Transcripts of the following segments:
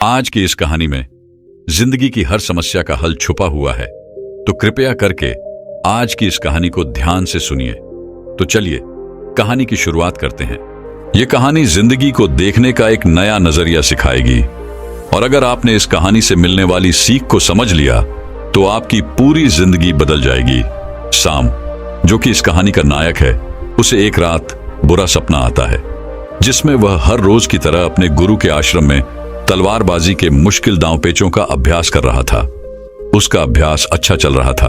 आज की इस कहानी में जिंदगी की हर समस्या का हल छुपा हुआ है, तो कृपया करके आज की इस कहानी को ध्यान से सुनिए। तो चलिए कहानी की शुरुआत करते हैं। यह कहानी जिंदगी को देखने का एक नया नजरिया सिखाएगी, और अगर आपने इस कहानी से मिलने वाली सीख को समझ लिया तो आपकी पूरी जिंदगी बदल जाएगी। साम, जो कि इस कहानी का नायक है, उसे एक रात बुरा सपना आता है जिसमें वह हर रोज की तरह अपने गुरु के आश्रम में तलवारबाजी के मुश्किल दांवपेचों का अभ्यास कर रहा था। उसका अभ्यास अच्छा चल रहा था,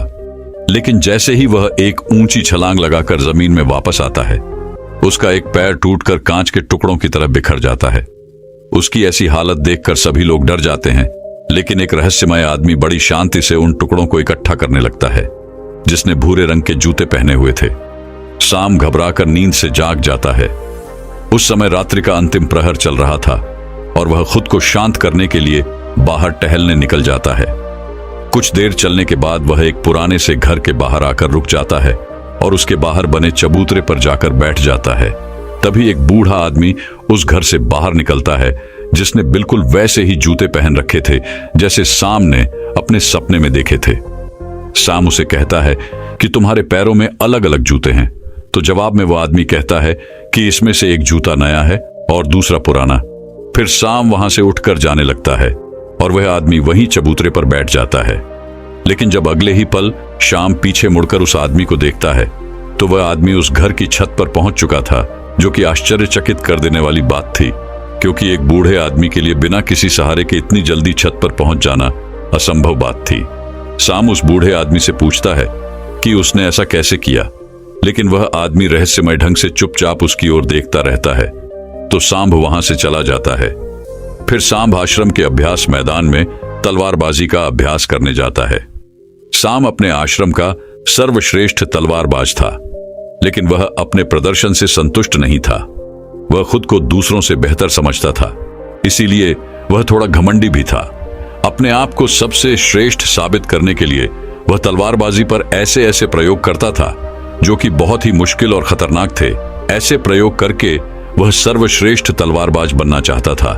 लेकिन जैसे ही वह एक ऊंची छलांग लगाकर जमीन में वापस आता है, उसका एक पैर टूटकर कांच के टुकड़ों की तरह बिखर जाता है। उसकी ऐसी हालत देखकर सभी लोग डर जाते हैं, लेकिन एक रहस्यमय आदमी बड़ी शांति से उन टुकड़ों को इकट्ठा करने लगता है, जिसने भूरे रंग के जूते पहने हुए थे। साम घबराकर नींद से जाग जाता है। उस समय रात्रि का अंतिम प्रहर चल रहा था और वह खुद को शांत करने के लिए बाहर टहलने निकल जाता है। कुछ देर चलने के बाद वह एक पुराने से घर के बाहर आकर रुक जाता है और उसके बाहर बने चबूतरे पर जाकर बैठ जाता है। तभी एक बूढ़ा आदमी उस घर से बाहर निकलता है, जिसने बिल्कुल वैसे ही जूते पहन रखे थे जैसे साम ने अपने सपने में देखे थे। साम उसे कहता है कि तुम्हारे पैरों में अलग अलग जूते हैं। तो जवाब में वह आदमी कहता है कि इसमें से एक जूता नया है और दूसरा पुराना। फिर साम वहां से उठकर जाने लगता है और वह आदमी वहीं चबूतरे पर बैठ जाता है। लेकिन जब अगले ही पल शाम पीछे मुड़कर उस आदमी को देखता है, तो वह आदमी उस घर की छत पर पहुंच चुका था, जो कि आश्चर्यचकित कर देने वाली बात थी, क्योंकि एक बूढ़े आदमी के लिए बिना किसी सहारे के इतनी जल्दी छत पर पहुंच जाना असंभव बात थी। साम उस बूढ़े आदमी से पूछता है कि उसने ऐसा कैसे किया, लेकिन वह आदमी रहस्यमय ढंग से चुपचाप उसकी ओर देखता रहता है। तो सांभ वहां से चला जाता है। फिर सांभ आश्रम के अभ्यास मैदान में तलवारबाजी का अभ्यास करने जाता है। साम अपने आश्रम का सर्वश्रेष्ठ तलवारबाज था, लेकिन वह अपने प्रदर्शन से संतुष्ट नहीं था। वह खुद को दूसरों से बेहतर समझता था, इसीलिए वह थोड़ा घमंडी भी था। अपने आप को सबसे श्रेष्ठ साबित करने के लिए वह तलवारबाजी पर ऐसे ऐसे प्रयोग करता था जो कि बहुत ही मुश्किल और खतरनाक थे। ऐसे प्रयोग करके वह सर्वश्रेष्ठ तलवारबाज बनना चाहता था,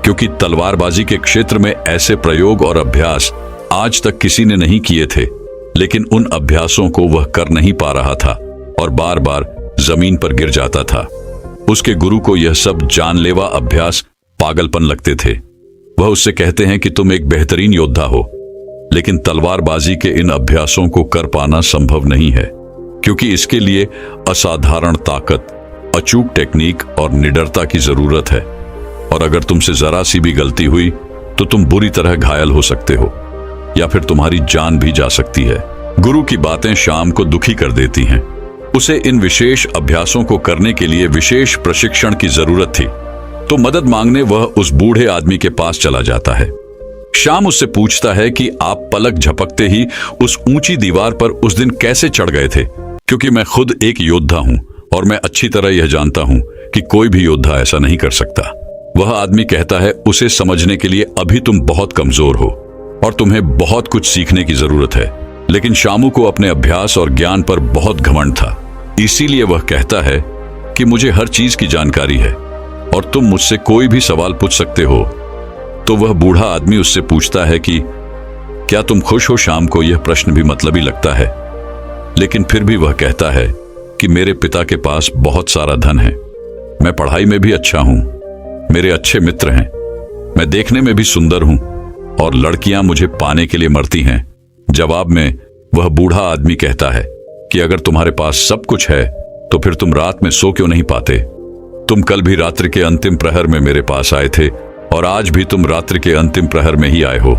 क्योंकि तलवारबाजी के क्षेत्र में ऐसे प्रयोग और अभ्यास आज तक किसी ने नहीं किए थे। लेकिन उन अभ्यासों को वह कर नहीं पा रहा था और बार बार जमीन पर गिर जाता था। उसके गुरु को यह सब जानलेवा अभ्यास पागलपन लगते थे। वह उससे कहते हैं कि तुम एक बेहतरीन योद्धा हो, लेकिन तलवारबाजी के इन अभ्यासों को कर पाना संभव नहीं है, क्योंकि इसके लिए असाधारण ताकत, अचूक टेक्निक और निडरता की जरूरत है। और अगर तुमसे जरा सी भी गलती हुई तो तुम बुरी तरह घायल हो सकते हो, या फिर तुम्हारी जान भी जा सकती है। गुरु की बातें शाम को दुखी कर देती हैं। उसे इन विशेष अभ्यासों को करने के लिए विशेष प्रशिक्षण की जरूरत थी, तो मदद मांगने वह उस बूढ़े आदमी के पास चला जाता है। शाम उससे पूछता है कि आप पलक झपकते ही उस ऊंची दीवार पर उस दिन कैसे चढ़ गए थे, क्योंकि मैं खुद एक योद्धा हूं और मैं अच्छी तरह यह जानता हूं कि कोई भी योद्धा ऐसा नहीं कर सकता। वह आदमी कहता है, उसे समझने के लिए अभी तुम बहुत कमजोर हो और तुम्हें बहुत कुछ सीखने की जरूरत है। लेकिन शामू को अपने अभ्यास और ज्ञान पर बहुत घमंड था, इसीलिए वह कहता है कि मुझे हर चीज की जानकारी है और तुम मुझसे कोई भी सवाल पूछ सकते हो। तो वह बूढ़ा आदमी उससे पूछता है कि क्या तुम खुश हो? शाम को यह प्रश्न भी मतलबी लगता है, लेकिन फिर भी वह कहता है कि मेरे पिता के पास बहुत सारा धन है, मैं पढ़ाई में भी अच्छा हूं, मेरे अच्छे मित्र हैं, मैं देखने में भी सुंदर हूं और लड़कियां मुझे पाने के लिए मरती हैं। जवाब में वह बूढ़ा आदमी कहता है कि अगर तुम्हारे पास सब कुछ है तो फिर तुम रात में सो क्यों नहीं पाते? तुम कल भी रात्रि के अंतिम प्रहर में मेरे पास आए थे और आज भी तुम रात्रि के अंतिम प्रहर में ही आए हो।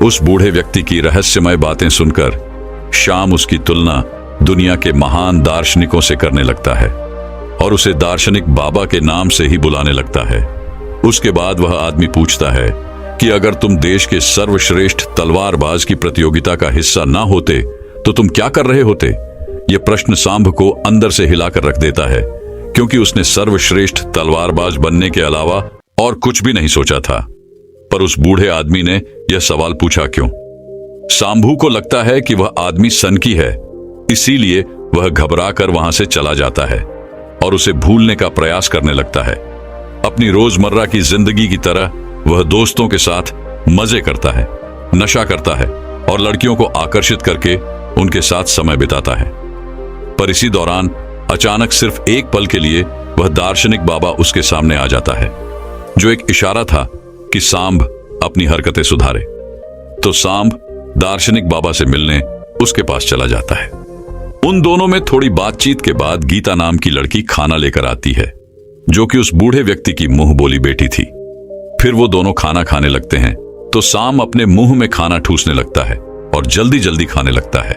उस बूढ़े व्यक्ति की रहस्यमय बातें सुनकर शाम उसकी तुलना दुनिया के महान दार्शनिकों से करने लगता है और उसे दार्शनिक बाबा के नाम से ही बुलाने लगता है। उसके बाद वह आदमी पूछता है कि अगर तुम देश के सर्वश्रेष्ठ तलवारबाज की प्रतियोगिता का हिस्सा ना होते तो तुम क्या कर रहे होते? यह प्रश्न सांभ को अंदर से हिलाकर रख देता है, क्योंकि उसने सर्वश्रेष्ठ तलवारबाज बनने के अलावा और कुछ भी नहीं सोचा था। पर उस बूढ़े आदमी ने यह सवाल पूछा क्यों? सांभू को लगता है कि वह आदमी सनकी है, इसीलिए वह घबराकर वहां से चला जाता है और उसे भूलने का प्रयास करने लगता है। अपनी रोजमर्रा की जिंदगी की तरह वह दोस्तों के साथ मजे करता है, नशा करता है और लड़कियों को आकर्षित करके उनके साथ समय बिताता है। पर इसी दौरान अचानक सिर्फ एक पल के लिए वह दार्शनिक बाबा उसके सामने आ जाता है, जो एक इशारा था कि सांब अपनी हरकतें सुधारे। तो सांब दार्शनिक बाबा से मिलने उसके पास चला जाता है। उन दोनों में थोड़ी बातचीत के बाद गीता नाम की लड़की खाना लेकर आती है, जो कि उस बूढ़े व्यक्ति की मुंह बोली बेटी थी। फिर वो दोनों खाना खाने लगते हैं तो सांब अपने मुंह में खाना ठूसने लगता है और जल्दी जल्दी खाने लगता है।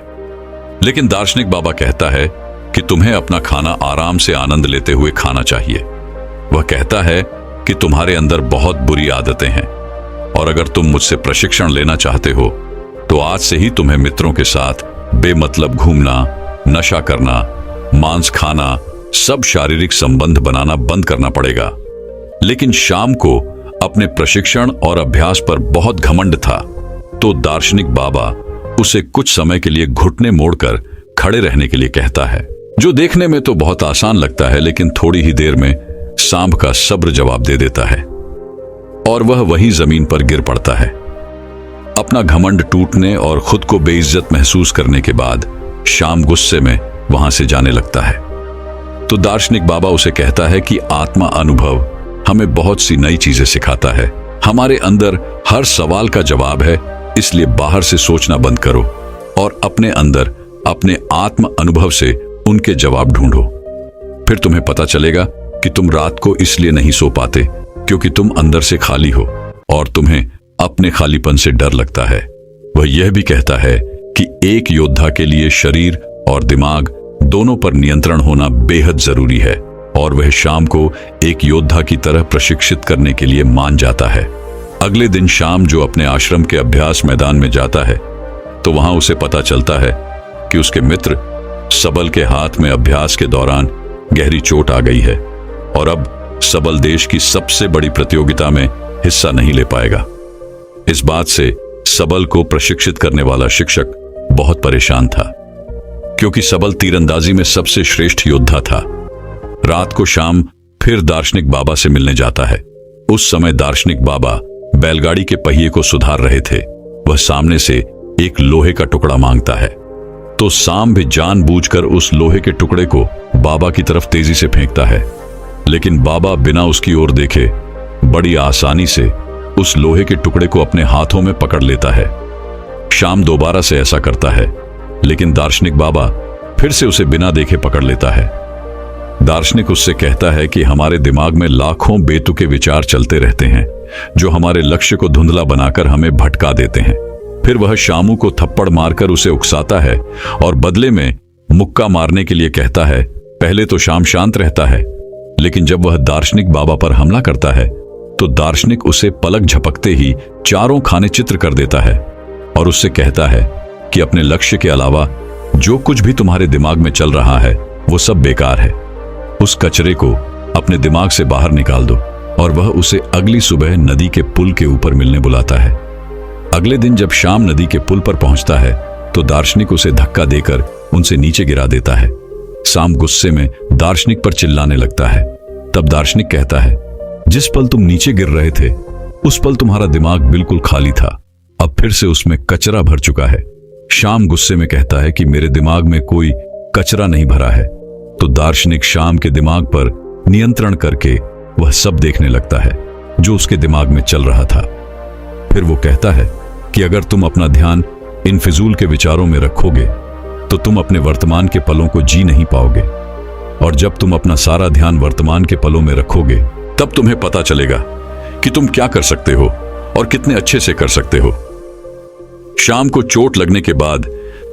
लेकिन दार्शनिक बाबा कहता है कि तुम्हें अपना खाना आराम से आनंद लेते हुए खाना चाहिए। वह कहता है कि तुम्हारे अंदर बहुत बुरी आदतें हैं और अगर तुम मुझसे प्रशिक्षण लेना चाहते हो तो आज से ही तुम्हें मित्रों के साथ बेमतलब घूमना, नशा करना, मांस खाना, सब शारीरिक संबंध बनाना बंद करना पड़ेगा। लेकिन शाम को अपने प्रशिक्षण और अभ्यास पर बहुत घमंड था, तो दार्शनिक बाबा उसे कुछ समय के लिए घुटने मोड़कर खड़े रहने के लिए कहता है, जो देखने में तो बहुत आसान लगता है, लेकिन थोड़ी ही देर में सांब का सब्र जवाब दे देता है और वह वहीं जमीन पर गिर पड़ता है। अपना घमंड टूटने और खुद को बेइज्जत महसूस करने के बाद शाम गुस्से में वहां से जाने लगता है। तो दार्शनिक बाबा उसे कहता है कि आत्मा अनुभव हमें बहुत सी नई चीजें सिखाता है। हमारे अंदर हर सवाल का जवाब है, इसलिए बाहर से सोचना बंद करो और अपने अंदर अपने आत्म अनुभव से उनके जवाब ढूंढो। फिर तुम्हें पता चलेगा कि तुम रात को इसलिए नहीं सो पाते क्योंकि तुम अंदर से खाली हो और तुम्हें अपने खालीपन से डर लगता है। वह यह भी कहता है कि एक योद्धा के लिए शरीर और दिमाग दोनों पर नियंत्रण होना बेहद जरूरी है और वह शाम को एक योद्धा की तरह प्रशिक्षित करने के लिए मान जाता है। अगले दिन शाम जो अपने आश्रम के अभ्यास मैदान में जाता है तो वहां उसे पता चलता है कि उसके मित्र सबल के हाथ में अभ्यास के दौरान गहरी चोट आ गई है और अब सबल देश की सबसे बड़ी प्रतियोगिता में हिस्सा नहीं ले पाएगा। इस बात से सबल को प्रशिक्षित करने वाला शिक्षक बहुत परेशान था, क्योंकि सबल तीरंदाजी में सबसे श्रेष्ठ योद्धा था। रात को शाम फिर दार्शनिक बाबा से मिलने जाता है। उस समय दार्शनिक बाबा बैलगाड़ी के पहिए को सुधार रहे थे। वह सामने से एक लोहे का टुकड़ा मांगता है, तो सांब भी जानबूझकर उस लोहे के टुकड़े को बाबा की तरफ तेजी से फेंकता है, लेकिन बाबा बिना उसकी ओर देखे बड़ी आसानी से उस लोहे के टुकड़े को अपने हाथों में पकड़ लेता है। शाम दोबारा से ऐसा करता है, लेकिन दार्शनिक बाबा फिर से उसे बिना देखे पकड़ लेता है। दार्शनिक उससे कहता है कि हमारे दिमाग में लाखों बेतुके विचार चलते रहते हैं, जो हमारे लक्ष्य को धुंधला बनाकर हमें भटका देते हैं। फिर वह शामू को थप्पड़ मारकर उसे उकसाता है और बदले में मुक्का मारने के लिए कहता है। पहले तो शाम शांत रहता है, लेकिन जब वह दार्शनिक बाबा पर हमला करता है तो दार्शनिक उसे पलक झपकते ही चारों खाने चित्र कर देता है और उससे कहता है कि अपने लक्ष्य के अलावा जो कुछ भी तुम्हारे दिमाग में चल रहा है वो सब बेकार है। उस कचरे को अपने दिमाग से बाहर निकाल दो। और वह उसे अगली सुबह नदी के पुल के ऊपर मिलने बुलाता है। अगले दिन जब शाम नदी के पुल पर पहुंचता है तो दार्शनिक उसे धक्का देकर उनसे नीचे गिरा देता है। शाम गुस्से में दार्शनिक पर चिल्लाने लगता है। तब दार्शनिक कहता है, जिस पल तुम नीचे गिर रहे थे उस पल तुम्हारा दिमाग बिल्कुल खाली था, अब फिर से उसमें कचरा भर चुका है। शाम गुस्से में कहता है कि मेरे दिमाग में कोई कचरा नहीं भरा है। तो दार्शनिक शाम के दिमाग पर नियंत्रण करके वह सब देखने लगता है जो उसके दिमाग में चल रहा था। फिर वो कहता है कि अगर तुम अपना ध्यान इन फिजूल के विचारों में रखोगे तो तुम अपने वर्तमान के पलों को जी नहीं पाओगे, और जब तुम अपना सारा ध्यान वर्तमान के पलों में रखोगे तब तुम्हें पता चलेगा कि तुम क्या कर सकते हो और कितने अच्छे से कर सकते हो। शाम को चोट लगने के बाद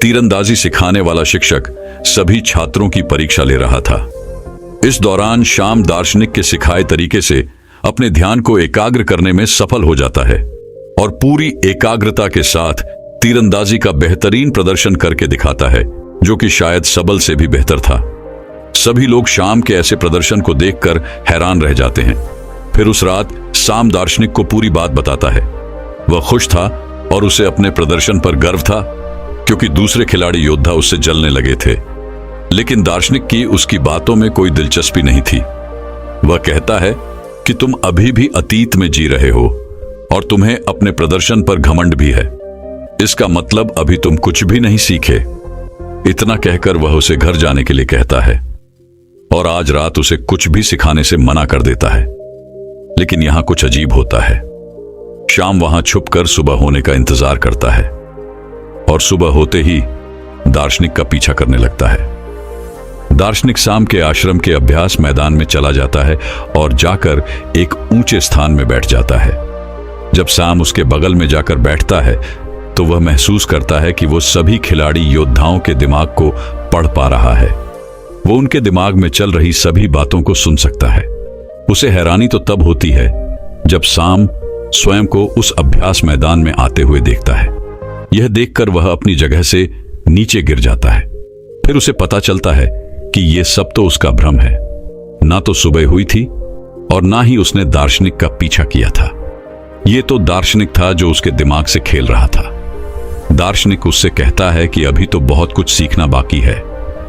तीरंदाजी सिखाने वाला शिक्षक सभी छात्रों की परीक्षा ले रहा था। इस दौरान शाम दार्शनिक के सिखाए तरीके से अपने ध्यान को एकाग्र करने में सफल हो जाता है और पूरी एकाग्रता के साथ तीरंदाजी का बेहतरीन प्रदर्शन करके दिखाता है, जो कि शायद सबल से भी बेहतर था। सभी लोग शाम के ऐसे प्रदर्शन को देखकर हैरान रह जाते हैं। फिर उस रात शाम दार्शनिक को पूरी बात बताता है। वह खुश था और उसे अपने प्रदर्शन पर गर्व था, क्योंकि दूसरे खिलाड़ी योद्धा उससे जलने लगे थे। लेकिन दार्शनिक की उसकी बातों में कोई दिलचस्पी नहीं थी। वह कहता है कि तुम अभी भी अतीत में जी रहे हो और तुम्हें अपने प्रदर्शन पर घमंड भी है। इसका मतलब अभी तुम कुछ भी नहीं सीखे। इतना कहकर वह उसे घर जाने के लिए कहता है और आज रात उसे कुछ भी सिखाने से मना कर देता है। लेकिन यहां कुछ अजीब होता है। शाम वहां छुपकर सुबह होने का इंतजार करता है और सुबह होते ही दार्शनिक का पीछा करने लगता है। दार्शनिक शाम के आश्रम के अभ्यास मैदान में चला जाता है और जाकर एक ऊंचे स्थान में बैठ जाता है। जब शाम उसके बगल में जाकर बैठता है तो वह महसूस करता है कि वो सभी खिलाड़ी योद्धाओं के दिमाग को पढ़ पा रहा है। वो उनके दिमाग में चल रही सभी बातों को सुन सकता है। उसे हैरानी तो तब होती है जब शाम स्वयं को उस अभ्यास मैदान में आते हुए देखता है। यह देखकर वह अपनी जगह से नीचे गिर जाता है। फिर उसे पता चलता है कि यह सब तो उसका भ्रम है। ना तो सुबह हुई थी और ना ही उसने दार्शनिक का पीछा किया था। यह तो दार्शनिक था जो उसके दिमाग से खेल रहा था। दार्शनिक उससे कहता है कि अभी तो बहुत कुछ सीखना बाकी है,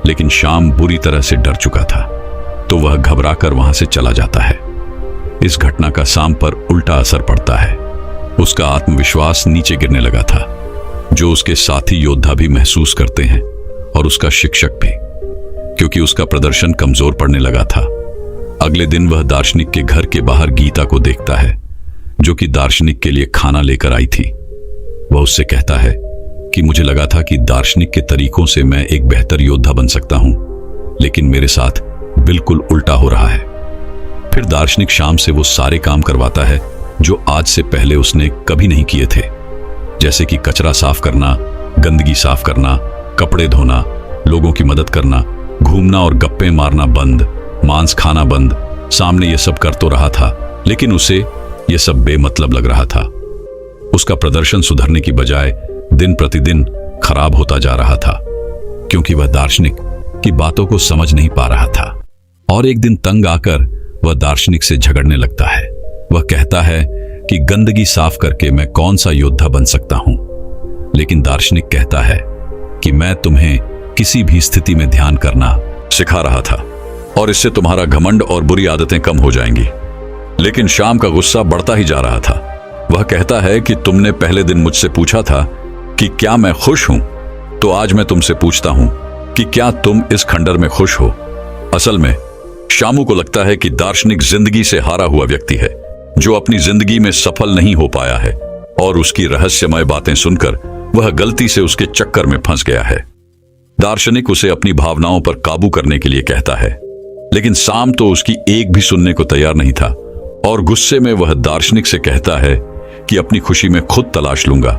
लेकिन शाम बुरी तरह से डर चुका था तो वह घबराकर वहां से चला जाता है। इस घटना का शाम पर उल्टा असर पड़ता है। उसका आत्मविश्वास नीचे गिरने लगा था, जो उसके साथी योद्धा भी महसूस करते हैं और उसका शिक्षक भी, क्योंकि उसका प्रदर्शन कमजोर पड़ने लगा था। अगले दिन वह दार्शनिक के घर के बाहर गीता को देखता है, जो कि दार्शनिक के लिए खाना लेकर आई थी। वह उससे कहता है कि मुझे लगा था कि दार्शनिक के तरीकों से मैं एक बेहतर योद्धा बन सकता हूं, लेकिन मेरे साथ बिल्कुल उल्टा हो रहा है। फिर दार्शनिक शाम से वो सारे काम करवाता है जो आज से पहले उसने कभी नहीं किए थे, जैसे कि कचरा साफ करना, गंदगी साफ करना, कपड़े धोना, लोगों की मदद करना, घूमना और गप्पे मारना बंद, मांस खाना बंद। सामने ये सब कर तो रहा था, लेकिन उसे ये सब बेमतलब लग रहा था। उसका प्रदर्शन सुधरने की बजाय दिन प्रतिदिन खराब होता जा रहा था, क्योंकि वह दार्शनिक की बातों को समझ नहीं पा रहा था। और एक दिन तंग आकर वह दार्शनिक से झगड़ने लगता है। वह कहता है कि गंदगी साफ करके मैं कौन सा योद्धा बन सकता हूं, लेकिन दार्शनिक कहता है कि मैं तुम्हें किसी भी स्थिति में ध्यान करना सिखा रहा था और इससे तुम्हारा घमंड और बुरी आदतें कम हो जाएंगी। लेकिन शाम का गुस्सा बढ़ता ही जा रहा था। वह कहता है कि तुमने पहले दिन मुझसे पूछा था कि क्या मैं खुश हूं, तो आज मैं तुमसे पूछता हूं कि क्या तुम इस खंडर में खुश हो। असल में शामू को लगता है कि दार्शनिक जिंदगी से हारा हुआ व्यक्ति है, जो अपनी जिंदगी में सफल नहीं हो पाया है, और उसकी रहस्यमय बातें सुनकर वह गलती से उसके चक्कर में फंस गया है। दार्शनिक उसे अपनी भावनाओं पर काबू करने के लिए कहता है, लेकिन शाम तो उसकी एक भी सुनने को तैयार नहीं था और गुस्से में वह दार्शनिक से कहता है कि अपनी खुशी में खुद तलाश लूंगा,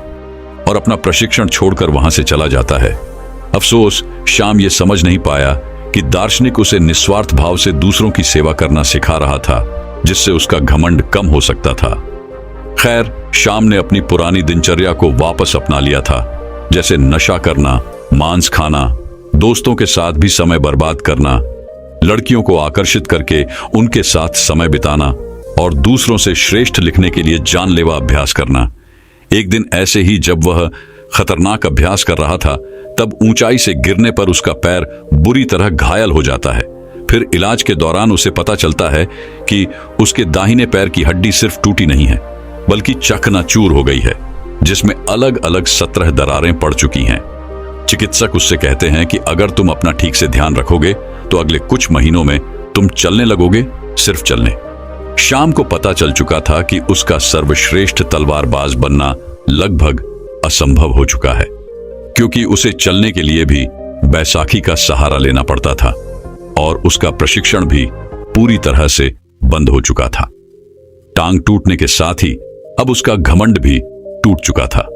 और अपना प्रशिक्षण छोड़कर वहां से चला जाता है। अफसोस शाम ये समझ नहीं पाया कि दार्शनिक उसे निस्वार्थ भाव से दूसरों की सेवा करना सिखा रहा था, जिससे उसका घमंड कम हो सकता था। खैर, शाम ने अपनी पुरानी दिनचर्या को वापस अपना लिया था, जैसे नशा करना, मांस खाना, दोस्तों के साथ भी समय बर्बाद करना, लड़कियों को आकर्षित करके उनके साथ समय बिताना और दूसरों से श्रेष्ठ लिखने के लिए जानलेवा अभ्यास करना। एक दिन ऐसे ही जब वह खतरनाक अभ्यास कर रहा था, तब ऊंचाई से गिरने पर उसका पैर बुरी तरह घायल हो जाता है। फिर इलाज के दौरान उसे पता चलता है कि उसके दाहिने पैर की हड्डी सिर्फ टूटी नहीं है, बल्कि चकनाचूर हो गई है, जिसमें अलग अलग 17 दरारें पड़ चुकी हैं। चिकित्सक उससे कहते हैं कि अगर तुम अपना ठीक से ध्यान रखोगे तो अगले कुछ महीनों में तुम चलने लगोगे, सिर्फ चलने। शाम को पता चल चुका था कि उसका सर्वश्रेष्ठ तलवारबाज बनना लगभग असंभव हो चुका है, क्योंकि उसे चलने के लिए भी बैसाखी का सहारा लेना पड़ता था और उसका प्रशिक्षण भी पूरी तरह से बंद हो चुका था। टांग टूटने के साथ ही अब उसका घमंड भी टूट चुका था।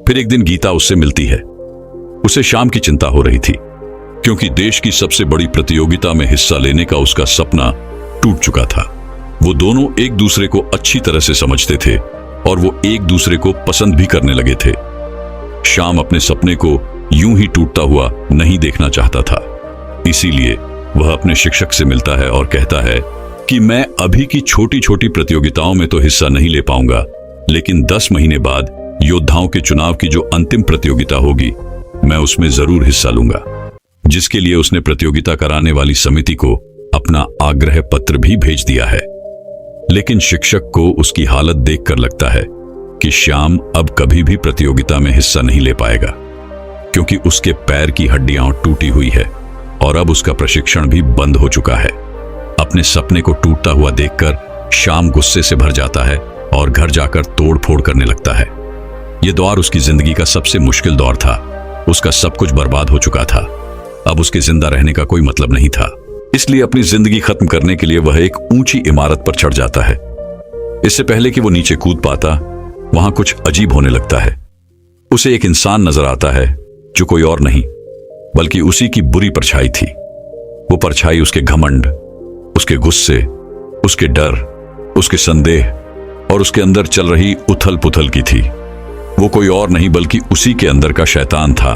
फिर एक दिन गीता उससे मिलती है। उसे शाम की चिंता हो रही थी, क्योंकि देश की सबसे बड़ी प्रतियोगिता में हिस्सा लेने का उसका सपना टूट चुका था। वो दोनों एक दूसरे को अच्छी तरह से समझते थे और वो एक दूसरे को पसंद भी करने लगे थे। शाम अपने सपने को यूं ही टूटता हुआ नहीं देखना चाहता था, इसीलिए वह अपने शिक्षक से मिलता है और कहता है कि मैं अभी की छोटी छोटी प्रतियोगिताओं में तो हिस्सा नहीं ले पाऊंगा, लेकिन 10 महीने बाद योद्धाओं के चुनाव की जो अंतिम प्रतियोगिता होगी, मैं उसमें जरूर हिस्सा लूंगा। जिसके लिए उसने प्रतियोगिता कराने वाली समिति को अपना आग्रह पत्र भी भेज दिया है। लेकिन शिक्षक को उसकी हालत देखकर लगता है कि श्याम अब कभी भी प्रतियोगिता में हिस्सा नहीं ले पाएगा, क्योंकि उसके पैर की हड्डियां टूटी हुई है और अब उसका प्रशिक्षण भी बंद हो चुका है। अपने सपने को टूटता हुआ देखकर श्याम गुस्से से भर जाता है और घर जाकर तोड़-फोड़ करने लगता है। यह दौर उसकी जिंदगी का सबसे मुश्किल दौर था। उसका सब कुछ बर्बाद हो चुका था। अब उसके जिंदा रहने का कोई मतलब नहीं था। इसलिए अपनी जिंदगी खत्म करने के लिए वह एक ऊंची इमारत पर चढ़ जाता है। इससे पहले कि वो नीचे कूद पाता, वहां कुछ अजीब होने लगता है। उसे एक इंसान नजर आता है जो कोई और नहीं बल्कि उसी की बुरी परछाई थी। वो परछाई उसके घमंड, उसके गुस्से, उसके डर, उसके संदेह और उसके अंदर चल रही उथल पुथल की थी। वो कोई और नहीं बल्कि उसी के अंदर का शैतान था।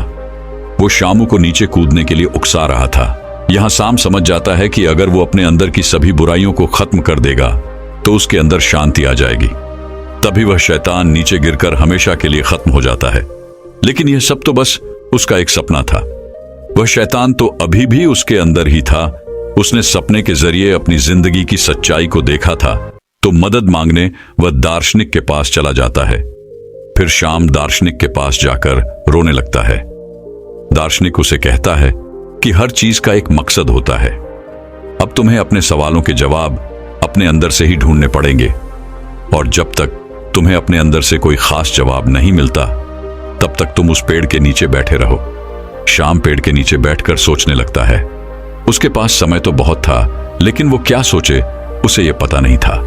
वो शामू को नीचे कूदने के लिए उकसा रहा था। यहां शाम समझ जाता है कि अगर वो अपने अंदर की सभी बुराइयों को खत्म कर देगा तो उसके अंदर शांति आ जाएगी। तभी वह शैतान नीचे गिरकर हमेशा के लिए खत्म हो जाता है। लेकिन यह सब तो बस उसका एक सपना था। वह शैतान तो अभी भी उसके अंदर ही था। उसने सपने के जरिए अपनी जिंदगी की सच्चाई को देखा था। तो मदद मांगने वह दार्शनिक के पास चला जाता है। फिर शाम दार्शनिक के पास जाकर रोने लगता है। दार्शनिक उसे कहता है कि हर चीज का एक मकसद होता है। अब तुम्हें अपने सवालों के जवाब अपने अंदर से ही ढूंढने पड़ेंगे, और जब तक तुम्हें अपने अंदर से कोई खास जवाब नहीं मिलता तब तक तुम उस पेड़ के नीचे बैठे रहो। शाम पेड़ के नीचे बैठकर सोचने लगता है। उसके पास समय तो बहुत था, लेकिन वो क्या सोचे उसे यह पता नहीं था।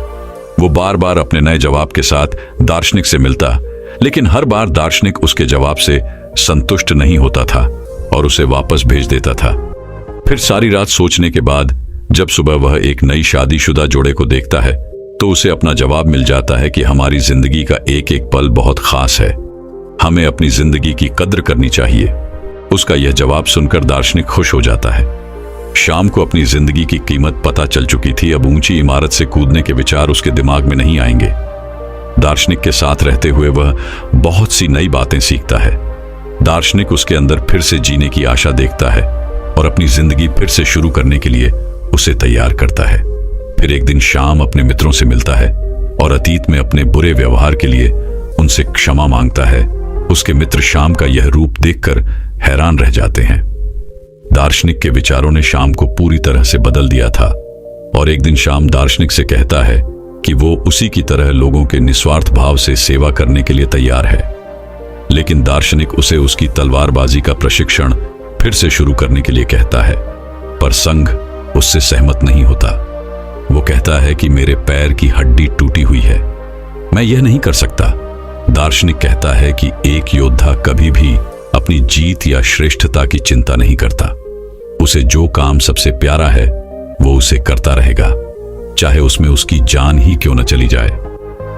वो बार बार अपने नए जवाब के साथ दार्शनिक से मिलता, लेकिन हर बार दार्शनिक उसके जवाब से संतुष्ट नहीं होता था और उसे वापस भेज देता था। फिर सारी रात सोचने के बाद जब सुबह वह एक नई शादीशुदा जोड़े को देखता है तो उसे अपना जवाब मिल जाता है कि हमारी जिंदगी का एक एक पल बहुत खास है। हमें अपनी जिंदगी की कद्र करनी चाहिए। उसका यह जवाब सुनकर दार्शनिक खुश हो जाता है। शाम को अपनी जिंदगी की कीमत पता चल चुकी थी। अब ऊंची इमारत से कूदने के विचार उसके दिमाग में नहीं आएंगे। दार्शनिक के साथ रहते हुए वह बहुत सी नई बातें सीखता है। दार्शनिक उसके अंदर फिर से जीने की आशा देखता है और अपनी जिंदगी फिर से शुरू करने के लिए उसे तैयार करता है। फिर एक दिन शाम अपने मित्रों से मिलता है और अतीत में अपने बुरे व्यवहार के लिए उनसे क्षमा मांगता है। उसके मित्र शाम का यह रूप देखकर हैरान रह जाते हैं। दार्शनिक के विचारों ने शाम को पूरी तरह से बदल दिया था और एक दिन शाम दार्शनिक से कहता है कि वो उसी की तरह लोगों के निस्वार्थ भाव से सेवा करने के लिए तैयार है। लेकिन दार्शनिक उसे उसकी तलवारबाजी का प्रशिक्षण फिर से शुरू करने के लिए कहता है, पर संघ उससे सहमत नहीं होता। वो कहता है कि मेरे पैर की हड्डी टूटी हुई है, मैं यह नहीं कर सकता। दार्शनिक कहता है कि एक योद्धा कभी भी अपनी जीत या श्रेष्ठता की चिंता नहीं करता। उसे जो काम सबसे प्यारा है वो उसे करता रहेगा, चाहे उसमें उसकी जान ही क्यों न चली जाए।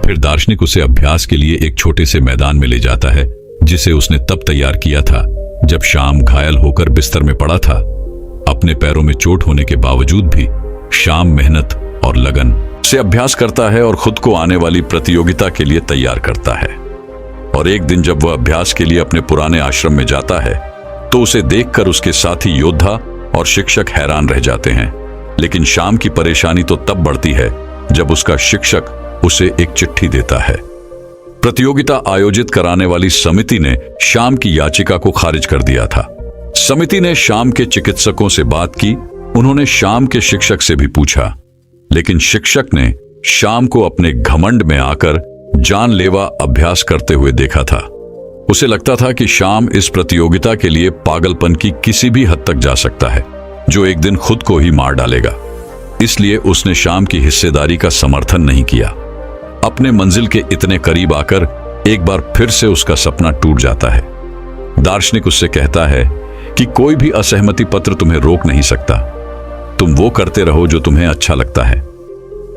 फिर दार्शनिक उसे अभ्यास के लिए एक छोटे से मैदान में ले जाता है जिसे उसने तब तैयार किया था जब शाम घायल होकर बिस्तर में पड़ा था। अपने पैरों में चोट होने के बावजूद भी शाम मेहनत और लगन से अभ्यास करता है और खुद को आने वाली प्रतियोगिता के लिए तैयार करता है। और एक दिन जब वह अभ्यास के लिए अपने पुराने आश्रम में जाता है तो उसे देखकर उसके साथी योद्धा और शिक्षक हैरान रह जाते हैं। लेकिन शाम की परेशानी तो तब बढ़ती है जब उसका शिक्षक उसे एक चिट्ठी देता है। प्रतियोगिता आयोजित कराने वाली समिति ने शाम की याचिका को खारिज कर दिया था। समिति ने शाम के चिकित्सकों से बात की। उन्होंने शाम के शिक्षक से भी पूछा, लेकिन शिक्षक ने शाम को अपने घमंड में आकर जानलेवा अभ्यास करते हुए देखा था। उसे लगता था कि शाम इस प्रतियोगिता के लिए पागलपन की किसी भी हद तक जा सकता है, जो एक दिन खुद को ही मार डालेगा। इसलिए उसने शाम की हिस्सेदारी का समर्थन नहीं किया। अपने मंजिल के इतने करीब आकर एक बार फिर से उसका सपना टूट जाता है। दार्शनिक उससे कहता है कि कोई भी असहमति पत्र तुम्हें रोक नहीं सकता, तुम वो करते रहो जो तुम्हें अच्छा लगता है।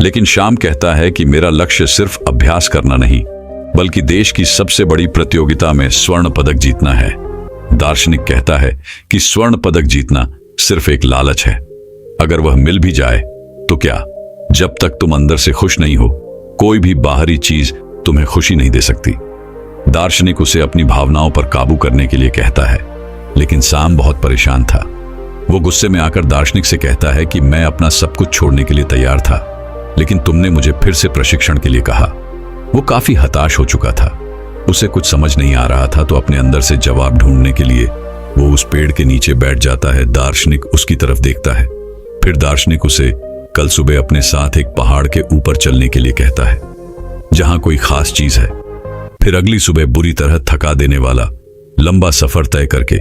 लेकिन शाम कहता है कि मेरा लक्ष्य सिर्फ अभ्यास करना नहीं बल्कि देश की सबसे बड़ी प्रतियोगिता में स्वर्ण पदक जीतना है। दार्शनिक कहता है कि स्वर्ण पदक जीतना सिर्फ एक लालच है, अगर वह मिल भी जाए तो क्या, जब तक तुम अंदर से खुश नहीं हो कोई भी बाहरी चीज तुम्हें खुशी नहीं दे सकती। दार्शनिक उसे अपनी भावनाओं पर काबू करने के लिए कहता है, लेकिन शाम बहुत परेशान था। वो गुस्से में आकर दार्शनिक से कहता है कि मैं अपना सब कुछ छोड़ने के लिए तैयार था, लेकिन तुमने मुझे फिर से प्रशिक्षण के लिए कहा। वो काफी हताश हो चुका था। उसे कुछ समझ नहीं आ रहा था, तो अपने अंदर से जवाब ढूंढने के लिए वो उस पेड़ के नीचे बैठ जाता है। दार्शनिक उसकी तरफ देखता है। फिर दार्शनिक उसे कल सुबह अपने साथ एक पहाड़ के ऊपर चलने के लिए कहता है, जहां कोई खास चीज है। फिर अगली सुबह बुरी तरह थका देने वाला लंबा सफर तय करके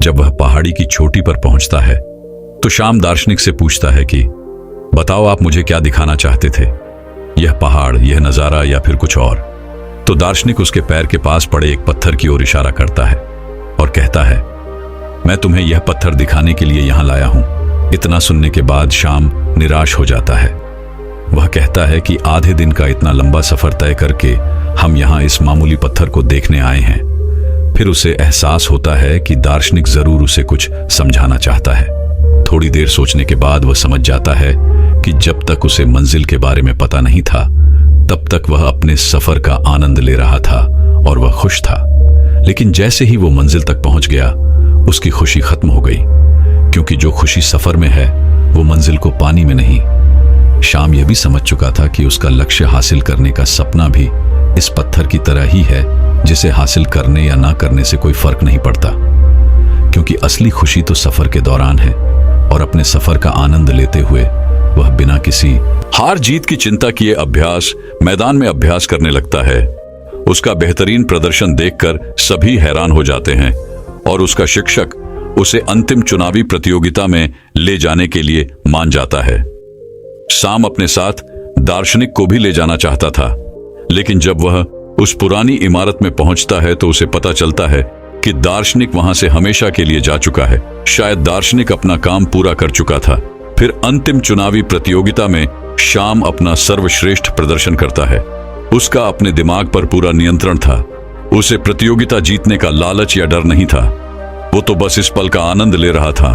जब वह पहाड़ी की चोटी पर पहुंचता है, तो शाम दार्शनिक से पूछता है कि बताओ, आप मुझे क्या दिखाना चाहते थे? यह पहाड़, यह नजारा, या फिर कुछ और? तो दार्शनिक उसके पैर के पास पड़े एक पत्थर की ओर इशारा करता है और कहता है, मैं तुम्हें यह पत्थर दिखाने के लिए यहां लाया हूं। इतना सुनने के बाद श्याम निराश हो जाता है। वह कहता है कि आधे दिन का इतना लंबा सफर तय करके हम यहां इस मामूली पत्थर को देखने आए हैं। फिर उसे एहसास होता है कि दार्शनिक जरूर उसे कुछ समझाना चाहता है। थोड़ी देर सोचने के बाद वह समझ जाता है कि जब तक उसे मंजिल के बारे में पता नहीं था, तब तक वह अपने सफर का आनंद ले रहा था और वह खुश था। लेकिन जैसे ही वो मंजिल तक पहुंच गया, उसकी खुशी खत्म हो गई, क्योंकि जो खुशी सफर में है वो मंजिल को पाने में नहीं। श्याम यह भी समझ चुका था कि उसका लक्ष्य हासिल करने का सपना भी इस पत्थर की तरह ही है, जिसे हासिल करने या ना करने से कोई फर्क नहीं पड़ता, क्योंकि असली खुशी तो सफर के दौरान है और अपने सफर का आनंद लेते हुए वह बिना किसी हार जीत की चिंता किए मैदान में अभ्यास करने लगता है। उसका बेहतरीन प्रदर्शन देखकर सभी हैरान हो जाते हैं और उसका शिक्षक उसे अंतिम चुनावी प्रतियोगिता में ले जाने के लिए मान जाता है। शाम अपने साथ दार्शनिक को भी ले जाना चाहता था, लेकिन जब वह उस पुरानी इमारत में पहुंचता है तो उसे पता चलता है कि दार्शनिक वहां से हमेशा के लिए जा चुका है। शायद दार्शनिक अपना काम पूरा कर चुका था। फिर अंतिम चुनावी प्रतियोगिता में श्याम अपना सर्वश्रेष्ठ प्रदर्शन करता है। उसका अपने दिमाग पर पूरा नियंत्रण था। उसे प्रतियोगिता जीतने का लालच या डर नहीं था। वो तो बस इस पल का आनंद ले रहा था।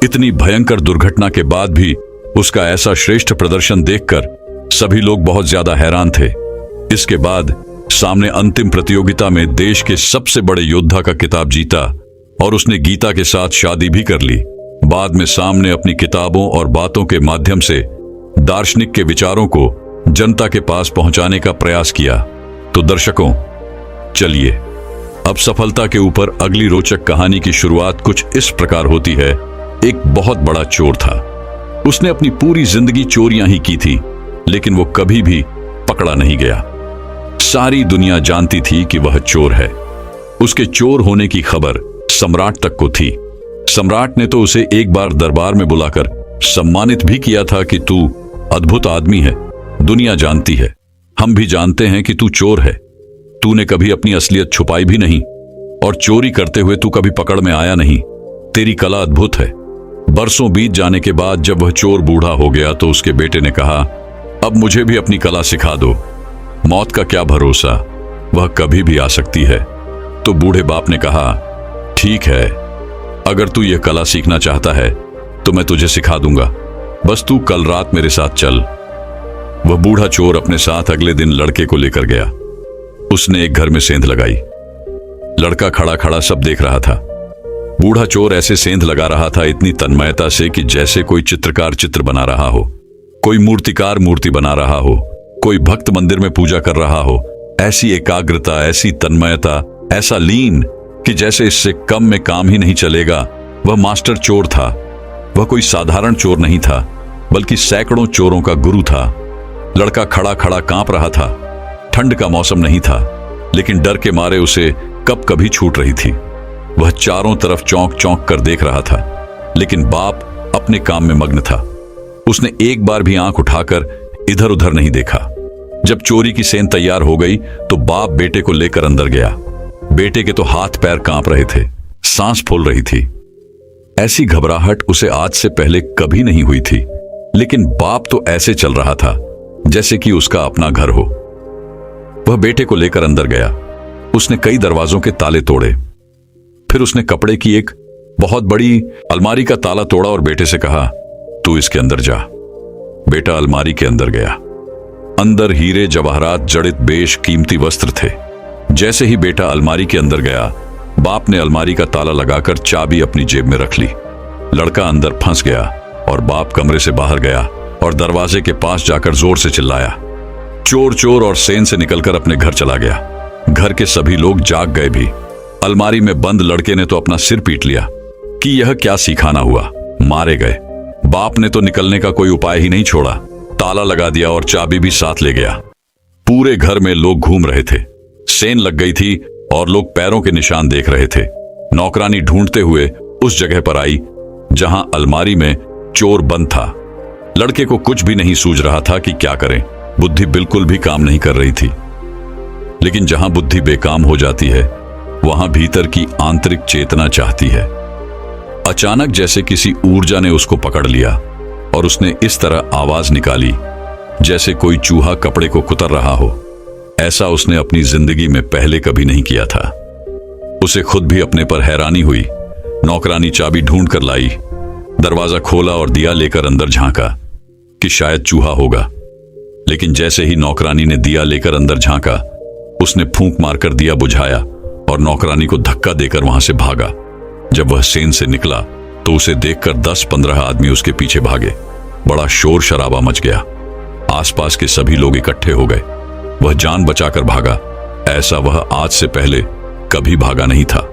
इतनी भयंकर दुर्घटना के बाद भी उसका ऐसा श्रेष्ठ प्रदर्शन देखकर सभी लोग बहुत ज्यादा हैरान थे। इसके बाद सामने अंतिम प्रतियोगिता में देश के सबसे बड़े योद्धा का खिताब जीता और उसने गीता के साथ शादी भी कर ली। बाद में सामने अपनी किताबों और बातों के माध्यम से दार्शनिक के विचारों को जनता के पास पहुंचाने का प्रयास किया। तो दर्शकों, चलिए अब सफलता के ऊपर अगली रोचक कहानी की शुरुआत कुछ इस प्रकार होती है। एक बहुत बड़ा चोर था। उसने अपनी पूरी जिंदगी चोरियां ही की थी, लेकिन वो कभी भी पकड़ा नहीं गया। सारी दुनिया जानती थी कि वह चोर है। उसके चोर होने की खबर सम्राट तक को थी। सम्राट ने तो उसे एक बार दरबार में बुलाकर सम्मानित भी किया था कि तू अद्भुत आदमी है, दुनिया जानती है, हम भी जानते हैं कि तू चोर है। तूने कभी अपनी असलियत छुपाई भी नहीं और चोरी करते हुए तू कभी पकड़ में आया नहीं। तेरी कला अद्भुत है। बरसों बीत जाने के बाद जब वह चोर बूढ़ा हो गया तो उसके बेटे ने कहा, अब मुझे भी अपनी कला सिखा दो। मौत का क्या भरोसा, वह कभी भी आ सकती है। तो बूढ़े बाप ने कहा, ठीक है, अगर तू यह कला सीखना चाहता है तो मैं तुझे सिखा दूंगा, बस तू कल रात मेरे साथ चल। वह बूढ़ा चोर अपने साथ अगले दिन लड़के को लेकर गया। उसने एक घर में सेंध लगाई। लड़का खड़ा खड़ा सब देख रहा था। बूढ़ा चोर ऐसे सेंध लगा रहा था इतनी तन्मयता से कि जैसे कोई चित्रकार चित्र बना रहा हो, कोई मूर्तिकार मूर्ति बना रहा हो, कोई भक्त मंदिर में पूजा कर रहा हो। ऐसी एकाग्रता, ऐसी तन्मयता, ऐसा लीन कि जैसे इससे कम में काम ही नहीं चलेगा। वह मास्टर चोर था। वह कोई साधारण चोर नहीं था, बल्कि सैकड़ों चोरों का गुरु था। लड़का खड़ा खड़ा कांप रहा था। ठंड का मौसम नहीं था, लेकिन डर के मारे उसे कब कभी छूट रही थी। वह चारों तरफ चौंक चौंक कर देख रहा था, लेकिन बाप अपने काम में मग्न था। उसने एक बार भी आंख उठाकर इधर उधर नहीं देखा। जब चोरी की सेंध तैयार हो गई तो बाप बेटे को लेकर अंदर गया। बेटे के तो हाथ पैर कांप रहे थे, सांस फूल रही थी। ऐसी घबराहट उसे आज से पहले कभी नहीं हुई थी, लेकिन बाप तो ऐसे चल रहा था जैसे कि उसका अपना घर हो। वह बेटे को लेकर अंदर गया। उसने कई दरवाजों के ताले तोड़े। फिर उसने कपड़े की एक बहुत बड़ी अलमारी का ताला तोड़ा और बेटे से कहा, तू इसके अंदर जा। बेटा अलमारी के अंदर गया। अंदर हीरे जवाहरात जड़ित बेशकीमती वस्त्र थे। जैसे ही बेटा अलमारी के अंदर गया, बाप ने अलमारी का ताला लगाकर चाबी अपनी जेब में रख ली। लड़का अंदर फंस गया और बाप कमरे से बाहर गया और दरवाजे के पास जाकर जोर से चिल्लाया, चोर चोर और सेन से निकलकर अपने घर चला गया। घर के सभी लोग जाग गए भी। अलमारी में बंद लड़के ने तो अपना सिर पीट लिया कि यह क्या सिखाना हुआ। मारे गए। बाप ने तो निकलने का कोई उपाय ही नहीं छोड़ा। ताला लगा दिया और चाबी भी साथ ले गया। पूरे घर में लोग घूम रहे थे। सेन लग गई थी और लोग पैरों के निशान देख रहे थे। नौकरानी ढूंढते हुए उस जगह पर आई जहां अलमारी में चोर बंद था। लड़के को कुछ भी नहीं सूझ रहा था कि क्या करें। बुद्धि बिल्कुल भी काम नहीं कर रही थी। लेकिन जहां बुद्धि बेकाम हो जाती है वहां भीतर की आंतरिक चेतना चाहती है। अचानक जैसे किसी ऊर्जा ने उसको पकड़ लिया और उसने इस तरह आवाज निकाली जैसे कोई चूहा कपड़े को कुतर रहा हो। ऐसा उसने अपनी जिंदगी में पहले कभी नहीं किया था। उसे खुद भी अपने पर हैरानी हुई। नौकरानी चाबी ढूंढ कर लाई, दरवाजा खोला और दिया लेकर अंदर झांका कि शायद चूहा होगा। लेकिन जैसे ही नौकरानी ने दिया लेकर अंदर झांका, उसने फूंक मारकर दिया बुझाया और नौकरानी को धक्का देकर वहां से भागा। जब वह सेन से निकला तो उसे देखकर 10-15 आदमी उसके पीछे भागे। बड़ा शोर शराबा मच गया। आसपास के सभी लोग इकट्ठे हो गए। वह जान बचाकर भागा। ऐसा वह आज से पहले कभी भागा नहीं था।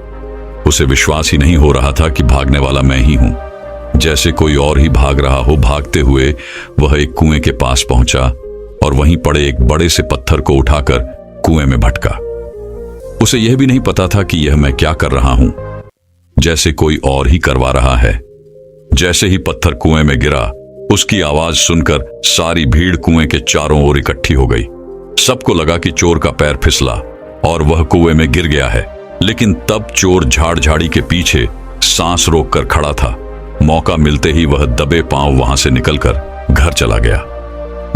उसे विश्वास ही नहीं हो रहा था कि भागने वाला मैं ही हूं। जैसे कोई और ही भाग रहा हो। भागते हुए वह एक कुएं के पास पहुंचा और वहीं पड़े एक बड़े से पत्थर को उठाकर कुएं में भटका। उसे यह भी नहीं पता था कि यह मैं क्या कर रहा हूं, जैसे कोई और ही करवा रहा है। जैसे ही पत्थर कुएं में गिरा, उसकी आवाज सुनकर सारी भीड़ कुएं के चारों ओर इकट्ठी हो गई। सबको लगा कि चोर का पैर फिसला और वह कुएं में गिर गया है। लेकिन तब चोर झाड़ झाड़ी के पीछे सांस रोककर खड़ा था। मौका मिलते ही वह दबे पांव वहां से निकलकर घर चला गया।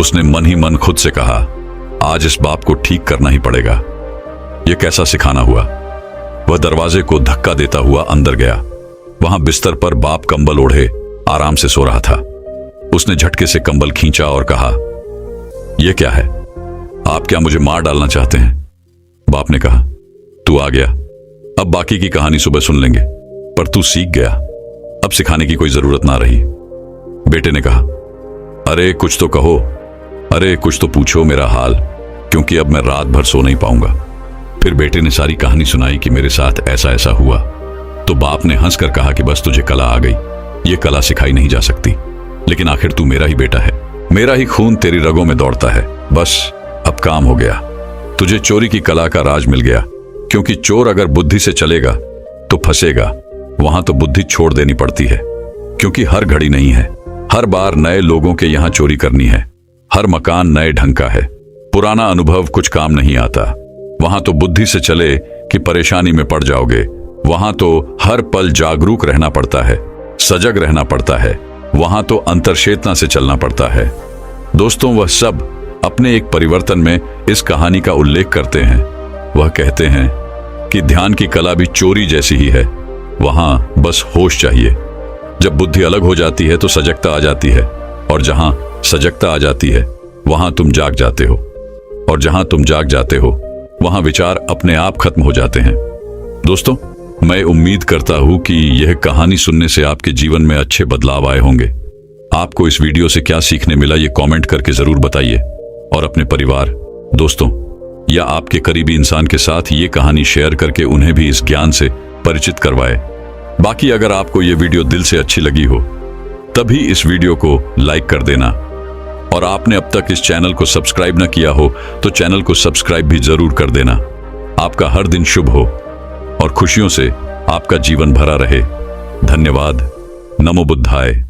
उसने मन ही मन खुद से कहा, आज इस बाप को ठीक करना ही पड़ेगा। यह कैसा सिखाना हुआ। वह दरवाजे को धक्का देता हुआ अंदर गया। वहां बिस्तर पर बाप कंबल ओढ़े आराम से सो रहा था। उसने झटके से कंबल खींचा और कहा, यह क्या है? आप क्या मुझे मार डालना चाहते हैं? बाप ने कहा, तू आ गया, अब बाकी की कहानी सुबह सुन लेंगे। पर तू सीख गया, अब सिखाने की कोई जरूरत ना रही। बेटे ने कहा, अरे कुछ तो कहो, अरे कुछ तो पूछो मेरा हाल, क्योंकि अब मैं रात भर सो नहीं पाऊंगा। फिर बेटे ने सारी कहानी सुनाई कि मेरे साथ ऐसा ऐसा हुआ। तो बाप ने हंसकर कहा कि बस तुझे कला आ गई। ये कला सिखाई नहीं जा सकती, लेकिन आखिर तू मेरा ही बेटा है। मेरा ही खून तेरी रगों में दौड़ता है। बस अब काम हो गया। तुझे चोरी की कला का राज मिल गया, क्योंकि चोर अगर बुद्धि से चलेगा तो फंसेगा। वहां तो बुद्धि छोड़ देनी पड़ती है, क्योंकि हर घड़ी नहीं है। हर बार नए लोगों के यहां चोरी करनी है। हर मकान नए ढंग का है। पुराना अनुभव कुछ काम नहीं आता। वहां तो बुद्धि से चले कि परेशानी में पड़ जाओगे। वहां तो हर पल जागरूक रहना पड़ता है, सजग रहना पड़ता है। वहां तो अंतर्चेतना से चलना पड़ता है। दोस्तों, वह सब अपने एक परिवर्तन में इस कहानी का उल्लेख करते हैं। वह कहते हैं कि ध्यान की कला भी चोरी जैसी ही है। वहां बस होश चाहिए। जब बुद्धि अलग हो जाती है तो सजगता आ जाती है, और जहां सजगता आ जाती है वहां तुम जाग जाते हो, और जहां तुम जाग जाते हो वहां विचार अपने आप खत्म हो जाते हैं। दोस्तों, मैं उम्मीद करता हूं कि यह कहानी सुनने से आपके जीवन में अच्छे बदलाव आए होंगे। आपको इस वीडियो से क्या सीखने मिला ये कमेंट करके जरूर बताइए, और अपने परिवार, दोस्तों या आपके करीबी इंसान के साथ ये कहानी शेयर करके उन्हें भी इस ज्ञान से परिचित करवाए। बाकी अगर आपको ये वीडियो दिल से अच्छी लगी हो तभी इस वीडियो को लाइक कर देना, और आपने अब तक इस चैनल को सब्सक्राइब न किया हो तो चैनल को सब्सक्राइब भी जरूर कर देना। आपका हर दिन शुभ हो और खुशियों से आपका जीवन भरा रहे। धन्यवाद। नमो बुद्धाय।